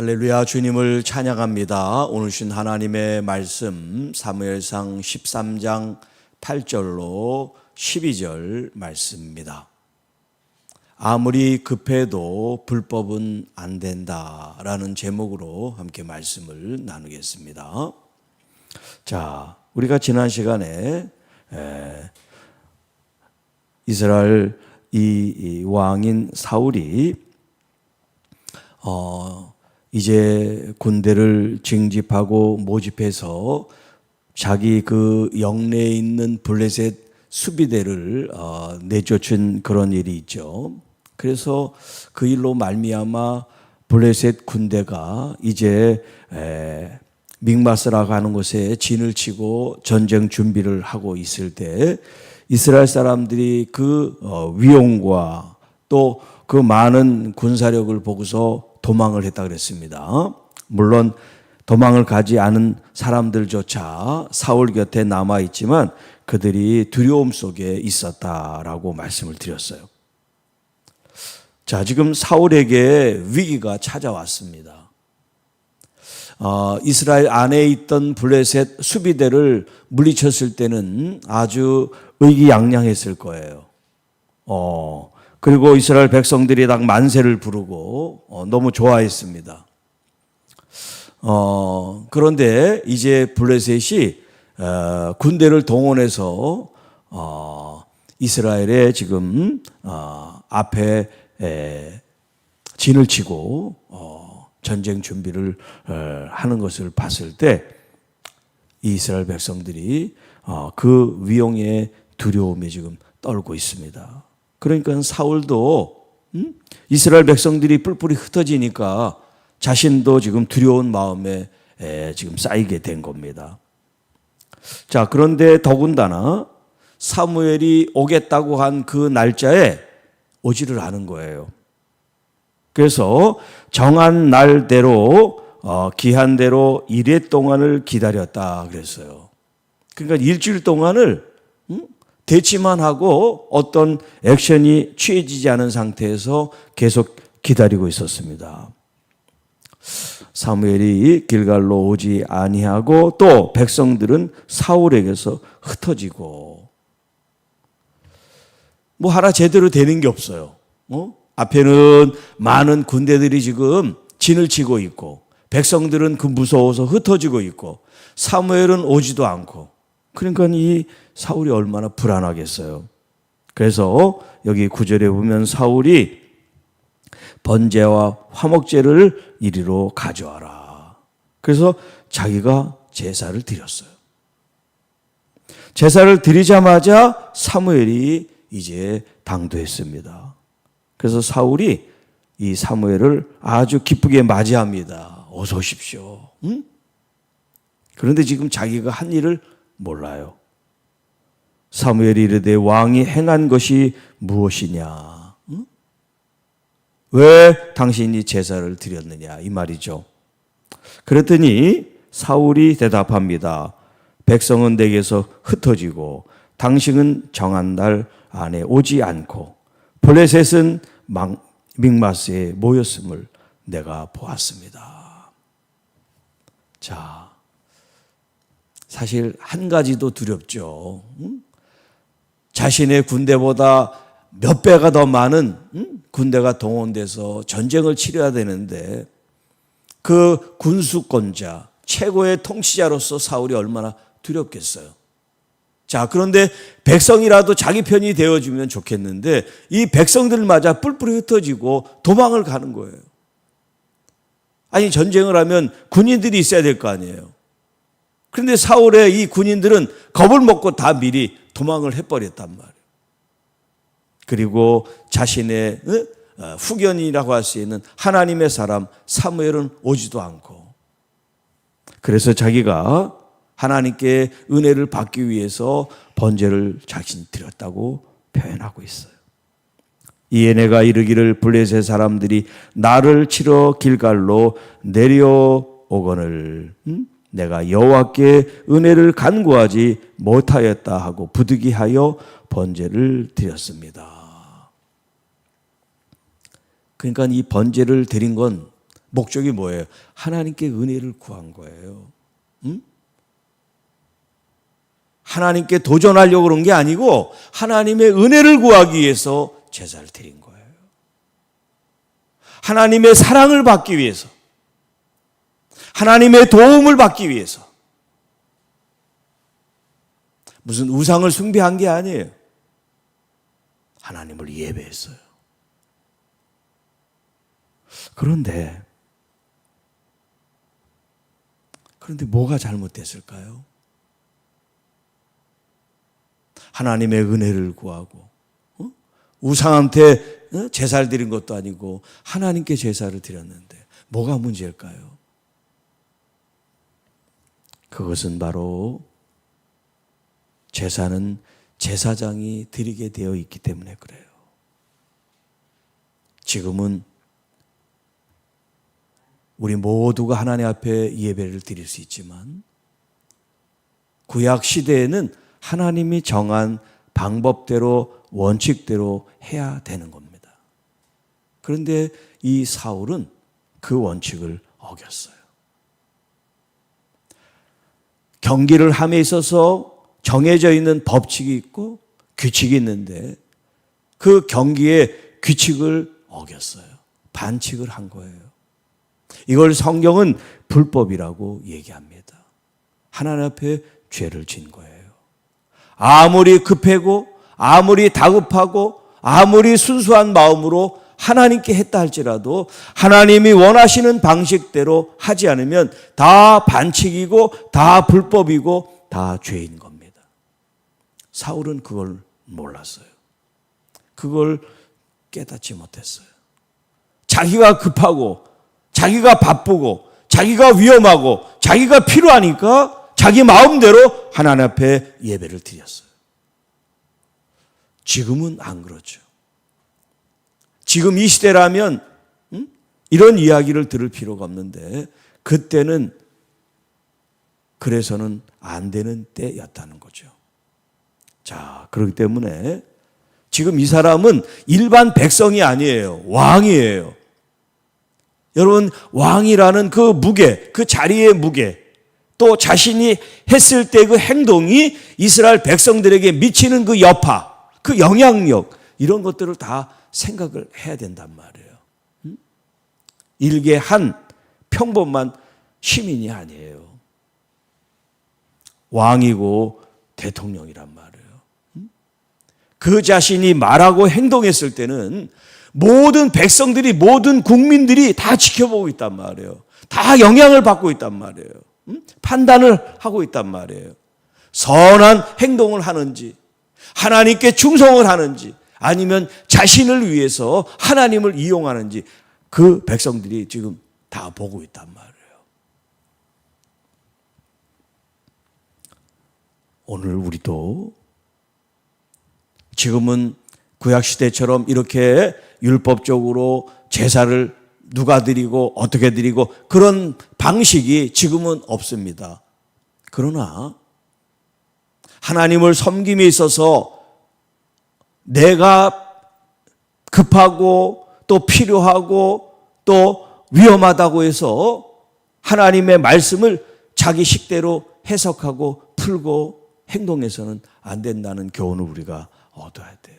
할렐루야, 주님을 찬양합니다. 오늘 주신 하나님의 말씀 사무엘상 13장 8절로 12절 말씀입니다. 아무리 급해도 불법은 안 된다라는 제목으로 함께 말씀을 나누겠습니다. 자, 우리가 지난 시간에 이스라엘 이 왕인 사울이 이제 군대를 징집하고 모집해서 자기 그 영내에 있는 블레셋 수비대를 내쫓은 그런 일이 있죠. 그래서 그 일로 말미암아 블레셋 군대가 이제 믹마스라고 하는 곳에 진을 치고 전쟁 준비를 하고 있을 때 이스라엘 사람들이 그 위용과 또 그 많은 군사력을 보고서 도망을 했다 그랬습니다. 물론 도망을 가지 않은 사람들조차 사울 곁에 남아 있지만 그들이 두려움 속에 있었다라고 말씀을 드렸어요. 자, 지금 사울에게 위기가 찾아왔습니다. 이스라엘 안에 있던 블레셋 수비대를 물리쳤을 때는 아주 의기양양했을 거예요. 그리고 이스라엘 백성들이 다 만세를 부르고 너무 좋아했습니다. 그런데 이제 블레셋이 군대를 동원해서 이스라엘의 지금 앞에 진을 치고 전쟁 준비를 하는 것을 봤을 때 이스라엘 백성들이 그 위용의 두려움에 지금 떨고 있습니다. 그러니까 사울도 이스라엘 백성들이 뿔뿔이 흩어지니까 자신도 지금 두려운 마음에 지금 쌓이게 된 겁니다. 자, 그런데 더군다나 사무엘이 오겠다고 한 그 날짜에 오지를 않은 거예요. 그래서 정한 날대로 기한대로 이래 동안을 기다렸다 그랬어요. 그러니까 일주일 동안을 대치만 하고 어떤 액션이 취해지지 않은 상태에서 계속 기다리고 있었습니다. 사무엘이 길갈로 오지 아니하고 또 백성들은 사울에게서 흩어지고 뭐 하나 제대로 되는 게 없어요. 앞에는 많은 군대들이 지금 진을 치고 있고 백성들은 그 무서워서 흩어지고 있고 사무엘은 오지도 않고 그러니까 이 사울이 얼마나 불안하겠어요. 그래서 여기 9절에 보면 사울이 번제와 화목제를 이리로 가져와라. 그래서 자기가 제사를 드렸어요. 제사를 드리자마자 사무엘이 이제 당도했습니다. 그래서 사울이 이 사무엘을 아주 기쁘게 맞이합니다. 어서 오십시오. 응? 그런데 지금 자기가 한 일을 몰라요. 사무엘이 이르되 왕이 행한 것이 무엇이냐? 응? 왜 당신이 제사를 드렸느냐? 이 말이죠. 그랬더니 사울이 대답합니다. 백성은 내게서 흩어지고 당신은 정한 날 안에 오지 않고 블레셋은 믹마스에 모였음을 내가 보았습니다. 자, 사실 한 가지도 두렵죠. 자신의 군대보다 몇 배가 더 많은 군대가 동원돼서 전쟁을 치러야 되는데 그 군수권자, 최고의 통치자로서 사울이 얼마나 두렵겠어요. 자, 그런데 백성이라도 자기 편이 되어주면 좋겠는데 이 백성들마저 뿔뿔이 흩어지고 도망을 가는 거예요. 아니, 전쟁을 하면 군인들이 있어야 될 거 아니에요. 그런데 사울의 이 군인들은 겁을 먹고 다 미리 도망을 해버렸단 말이에요. 그리고 자신의 후견이라고 할 수 있는 하나님의 사람 사무엘은 오지도 않고 그래서 자기가 하나님께 은혜를 받기 위해서 번제를 자신이 드렸다고 표현하고 있어요. 이에 내가 이르기를 블레셋 사람들이 나를 치러 길갈로 내려오거늘 내가 여호와께 은혜를 간구하지 못하였다 하고 부득이하여 번제를 드렸습니다. 그러니까 이 번제를 드린 건 목적이 뭐예요? 하나님께 은혜를 구한 거예요. 응? 하나님께 도전하려고 그런 게 아니고 하나님의 은혜를 구하기 위해서 제사를 드린 거예요. 하나님의 사랑을 받기 위해서, 하나님의 도움을 받기 위해서. 무슨 우상을 숭배한 게 아니에요. 하나님을 예배했어요. 그런데 뭐가 잘못됐을까요? 하나님의 은혜를 구하고 우상한테 제사를 드린 것도 아니고 하나님께 제사를 드렸는데 뭐가 문제일까요? 그것은 바로 제사는 제사장이 드리게 되어 있기 때문에 그래요. 지금은 우리 모두가 하나님 앞에 예배를 드릴 수 있지만 구약 시대에는 하나님이 정한 방법대로 원칙대로 해야 되는 겁니다. 그런데 이 사울은 그 원칙을 어겼어요. 경기를 함에 있어서 정해져 있는 법칙이 있고 규칙이 있는데 그 경기의 규칙을 어겼어요. 반칙을 한 거예요. 이걸 성경은 불법이라고 얘기합니다. 하나님 앞에 죄를 진 거예요. 아무리 급하고 아무리 다급하고 아무리 순수한 마음으로 하나님께 했다 할지라도 하나님이 원하시는 방식대로 하지 않으면 다 반칙이고 다 불법이고 다 죄인 겁니다. 사울은 그걸 몰랐어요. 그걸 깨닫지 못했어요. 자기가 급하고 자기가 바쁘고 자기가 위험하고 자기가 필요하니까 자기 마음대로 하나님 앞에 예배를 드렸어요. 지금은 안 그렇죠. 지금 이 시대라면 이런 이야기를 들을 필요가 없는데 그때는 그래서는 안 되는 때였다는 거죠. 자, 그렇기 때문에 지금 이 사람은 일반 백성이 아니에요. 왕이에요. 여러분, 왕이라는 그 무게, 그 자리의 무게, 또 자신이 했을 때 그 행동이 이스라엘 백성들에게 미치는 그 여파, 그 영향력, 이런 것들을 다 생각을 해야 된단 말이에요. 일개한 평범한 시민이 아니에요. 왕이고 대통령이란 말이에요. 그 자신이 말하고 행동했을 때는 모든 백성들이, 모든 국민들이 다 지켜보고 있단 말이에요. 다 영향을 받고 있단 말이에요. 판단을 하고 있단 말이에요. 선한 행동을 하는지, 하나님께 충성을 하는지, 아니면 자신을 위해서 하나님을 이용하는지 그 백성들이 지금 다 보고 있단 말이에요. 오늘 우리도 지금은 구약시대처럼 이렇게 율법적으로 제사를 누가 드리고 어떻게 드리고 그런 방식이 지금은 없습니다. 그러나 하나님을 섬김에 있어서 내가 급하고 또 필요하고 또 위험하다고 해서 하나님의 말씀을 자기 식대로 해석하고 풀고 행동해서는 안 된다는 교훈을 우리가 얻어야 돼요.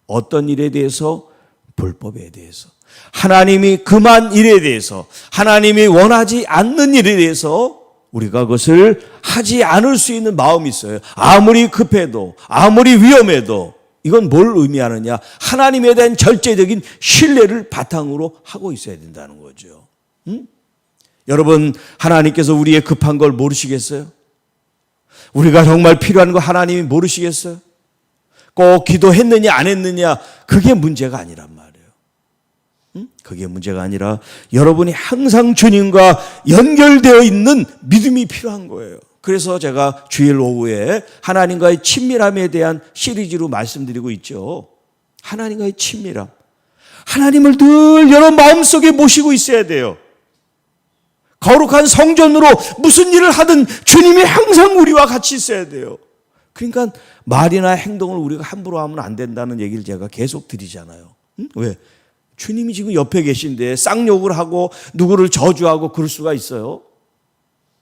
어떤 일에 대해서? 불법에 대해서. 하나님이 금한 일에 대해서, 하나님이 원하지 않는 일에 대해서 우리가 그것을 하지 않을 수 있는 마음이 있어요. 아무리 급해도, 아무리 위험해도. 이건 뭘 의미하느냐? 하나님에 대한 절대적인 신뢰를 바탕으로 하고 있어야 된다는 거죠. 여러분, 하나님께서 우리의 급한 걸 모르시겠어요? 우리가 정말 필요한 거 하나님이 모르시겠어요? 꼭 기도했느냐 안 했느냐 그게 문제가 아니란 말이에요. 그게 문제가 아니라 여러분이 항상 주님과 연결되어 있는 믿음이 필요한 거예요. 그래서 제가 주일 오후에 하나님과의 친밀함에 대한 시리즈로 말씀드리고 있죠. 하나님과의 친밀함. 하나님을 늘 여러분 마음속에 모시고 있어야 돼요. 거룩한 성전으로 무슨 일을 하든 주님이 항상 우리와 같이 있어야 돼요. 그러니까 말이나 행동을 우리가 함부로 하면 안 된다는 얘기를 제가 계속 드리잖아요. 왜? 주님이 지금 옆에 계신데 쌍욕을 하고 누구를 저주하고 그럴 수가 있어요?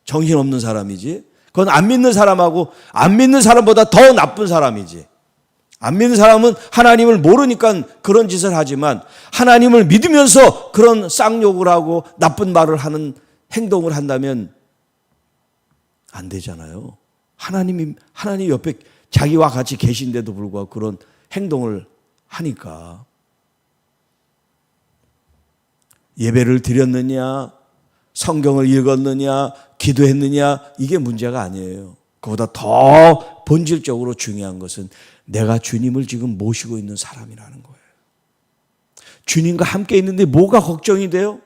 정신없는 사람이지. 그건 안 믿는 사람하고 안 믿는 사람보다 더 나쁜 사람이지. 안 믿는 사람은 하나님을 모르니까 그런 짓을 하지만 하나님을 믿으면서 그런 쌍욕을 하고 나쁜 말을 하는 행동을 한다면 안 되잖아요. 하나님 옆에 자기와 같이 계신데도 불구하고 그런 행동을 하니까. 예배를 드렸느냐, 성경을 읽었느냐, 기도했느냐, 이게 문제가 아니에요. 그보다 더 본질적으로 중요한 것은 내가 주님을 지금 모시고 있는 사람이라는 거예요. 주님과 함께 있는데 뭐가 걱정이 돼요?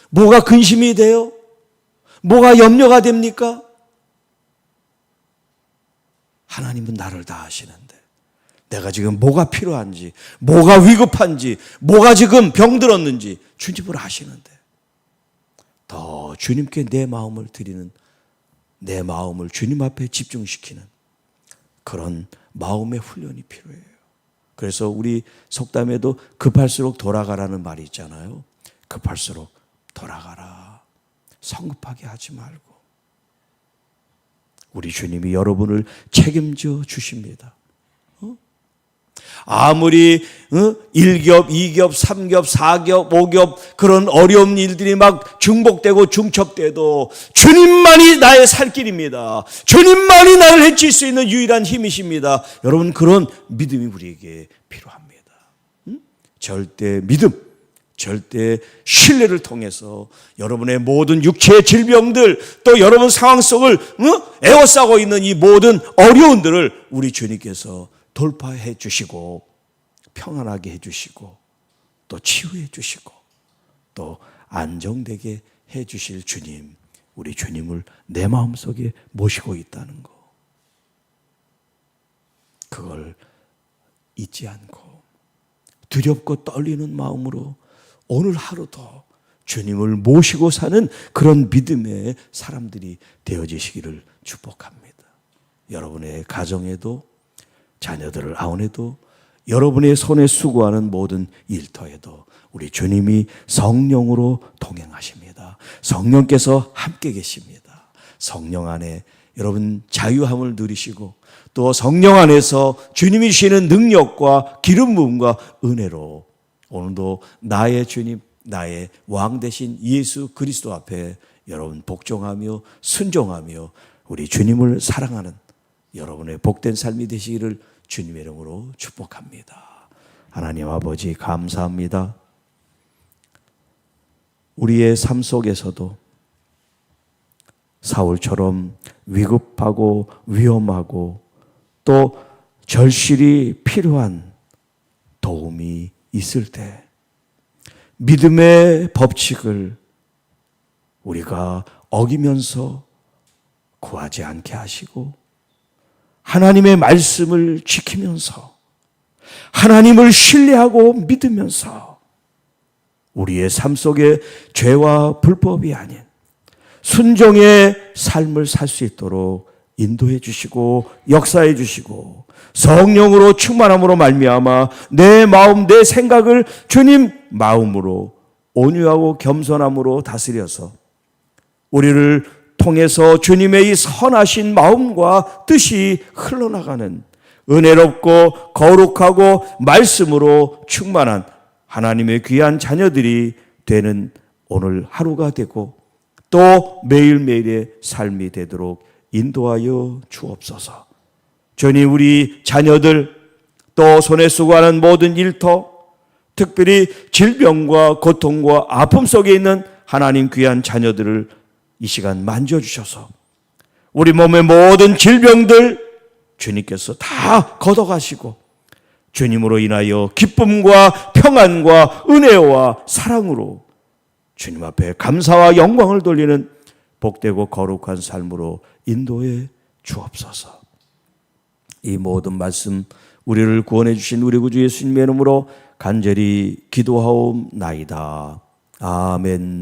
뭐가 근심이 돼요? 뭐가 염려가 됩니까? 하나님은 나를 다 아시는데 내가 지금 뭐가 필요한지, 뭐가 위급한지, 뭐가 지금 병들었는지 주님을 아시는데 더 주님께 내 마음을 드리는, 내 마음을 주님 앞에 집중시키는 그런 마음의 훈련이 필요해요. 그래서 우리 속담에도 급할수록 돌아가라는 말이 있잖아요. 급할수록 돌아가라. 성급하게 하지 말고. 우리 주님이 여러분을 책임져 주십니다. 아무리 1겹, 2겹, 3겹, 4겹, 5겹 그런 어려운 일들이 막 중복되고 중첩돼도 주님만이 나의 살 길입니다. 주님만이 나를 해칠 수 있는 유일한 힘이십니다. 여러분, 그런 믿음이 우리에게 필요합니다. 절대 믿음, 절대 신뢰를 통해서 여러분의 모든 육체의 질병들, 또 여러분 상황 속을 에워싸고 있는 이 모든 어려움들을 우리 주님께서 돌파해 주시고 평안하게 해주시고 또 치유해 주시고 또 안정되게 해 주실 주님, 우리 주님을 내 마음속에 모시고 있다는 거, 그걸 잊지 않고 두렵고 떨리는 마음으로 오늘 하루도 주님을 모시고 사는 그런 믿음의 사람들이 되어지시기를 축복합니다. 여러분의 가정에도, 자녀들을 아우내도, 여러분의 손에 수고하는 모든 일터에도 우리 주님이 성령으로 동행하십니다. 성령께서 함께 계십니다. 성령 안에 여러분 자유함을 누리시고 또 성령 안에서 주님이 주시는 능력과 기름 부음과 은혜로 오늘도 나의 주님, 나의 왕 되신 예수 그리스도 앞에 여러분 복종하며 순종하며 우리 주님을 사랑하는 여러분의 복된 삶이 되시기를 주님의 이름으로 축복합니다. 하나님 아버지, 감사합니다. 우리의 삶 속에서도 사울처럼 위급하고 위험하고 또 절실히 필요한 도움이 있을 때 믿음의 법칙을 우리가 어기면서 구하지 않게 하시고 하나님의 말씀을 지키면서 하나님을 신뢰하고 믿으면서 우리의 삶 속에 죄와 불법이 아닌 순종의 삶을 살 수 있도록 인도해 주시고 역사해 주시고 성령으로 충만함으로 말미암아 내 마음, 내 생각을 주님 마음으로 온유하고 겸손함으로 다스려서 우리를 통해서 주님의 이 선하신 마음과 뜻이 흘러나가는 은혜롭고 거룩하고 말씀으로 충만한 하나님의 귀한 자녀들이 되는 오늘 하루가 되고 또 매일매일의 삶이 되도록 인도하여 주옵소서. 주님, 우리 자녀들 또 손에 수고하는 모든 일터, 특별히 질병과 고통과 아픔 속에 있는 하나님 귀한 자녀들을 이 시간 만져주셔서 우리 몸의 모든 질병들 주님께서 다 걷어가시고 주님으로 인하여 기쁨과 평안과 은혜와 사랑으로 주님 앞에 감사와 영광을 돌리는 복되고 거룩한 삶으로 인도해 주옵소서. 이 모든 말씀 우리를 구원해 주신 우리 구주 예수님의 이름으로 간절히 기도하옵나이다. 아멘.